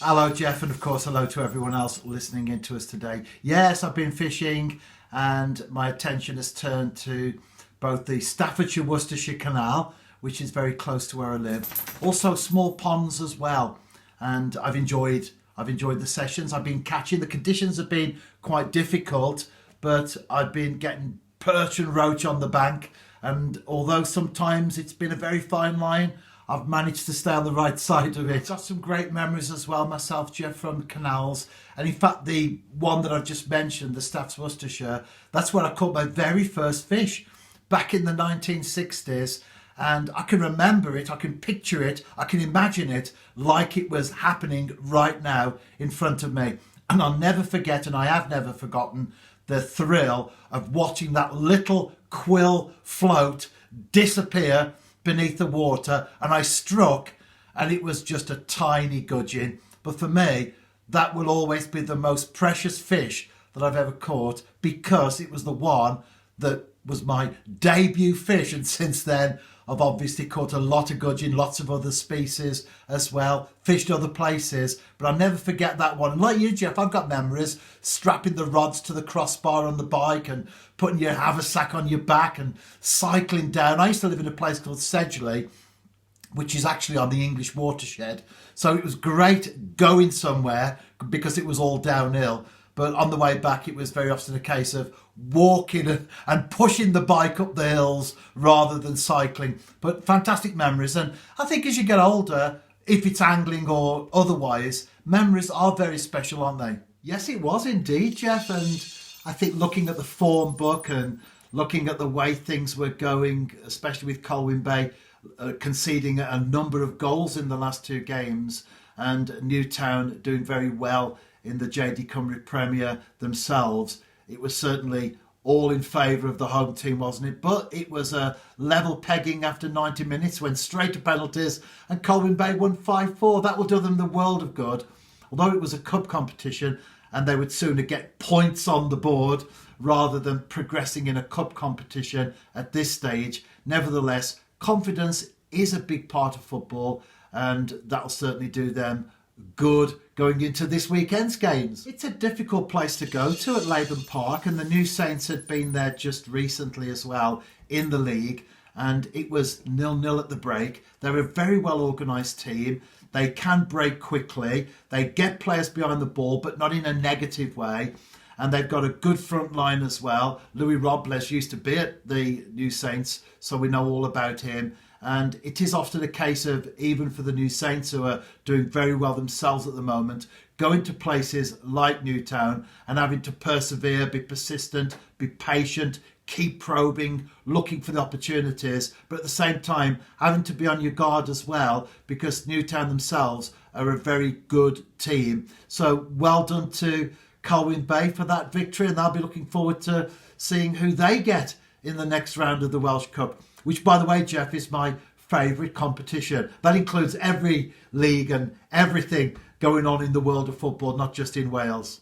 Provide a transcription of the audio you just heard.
Hello, Jeff, and of course, hello to everyone else listening in to us today. Yes, I've been fishing, and my attention has turned to both the Staffordshire-Worcestershire Canal, which is very close to where I live, also small ponds as well. And I've enjoyed the sessions. I've been catching. The conditions have been quite difficult, but I've been getting perch and roach on the bank. And although sometimes it's been a very fine line, I've managed to stay on the right side of it. Got some great memories as well myself, Jeff, from canals. And in fact, the one that I've just mentioned, the Staffs Worcestershire, that's where I caught my very first fish back in the 1960s. And I can remember it, I can picture it, I can imagine it like it was happening right now in front of me. And I'll never forget, and I have never forgotten, the thrill of watching that little quill float disappear beneath the water, and I struck, and it was just a tiny gudgeon. But for me, that will always be the most precious fish that I've ever caught, because it was the one that was my debut fish. And since then, I've obviously caught a lot of gudgeon, lots of other species as well, fished other places, but I'll never forget that one. And like you, Jeff, I've got memories strapping the rods to the crossbar on the bike and putting your haversack on your back and cycling down. I used to live in a place called Sedgley, which is actually on the English watershed. So it was great going somewhere because it was all downhill. But on the way back, it was very often a case of walking and pushing the bike up the hills rather than cycling. But fantastic memories. And I think as you get older, if it's angling or otherwise, memories are very special, aren't they? Yes, it was indeed, Jeff. And I think looking at the form book and looking at the way things were going, especially with Colwyn Bay conceding a number of goals in the last two games, and Newtown doing very well in the JD Cymru Premier themselves, it was certainly all in favour of the home team, wasn't it? But it was a level pegging after 90 minutes, went straight to penalties, and Colwyn Bay won 5-4. That will do them the world of good. Although it was a cup competition, and they would sooner get points on the board rather than progressing in a cup competition at this stage. Nevertheless, confidence is a big part of football, and that'll certainly do them good going into this weekend's games. It's a difficult place to go to at Labourn Park, and the New Saints had been there just recently as well in the league, and it was 0-0 at the break. They're a very well organised team. They can break quickly. They get players behind the ball, but not in a negative way. And they've got a good front line as well. Louis Robles used to be at the New Saints, so we know all about him. And it is often a case of, even for the New Saints, who are doing very well themselves at the moment, going to places like Newtown and having to persevere, be persistent, be patient, keep probing, looking for the opportunities, but at the same time having to be on your guard as well, because Newtown themselves are a very good team. So well done to Colwyn Bay for that victory, and I'll be looking forward to seeing who they get in the next round of the Welsh Cup, which, by the way, Jeff, is my favourite competition. That includes every league and everything going on in the world of football, not just in Wales.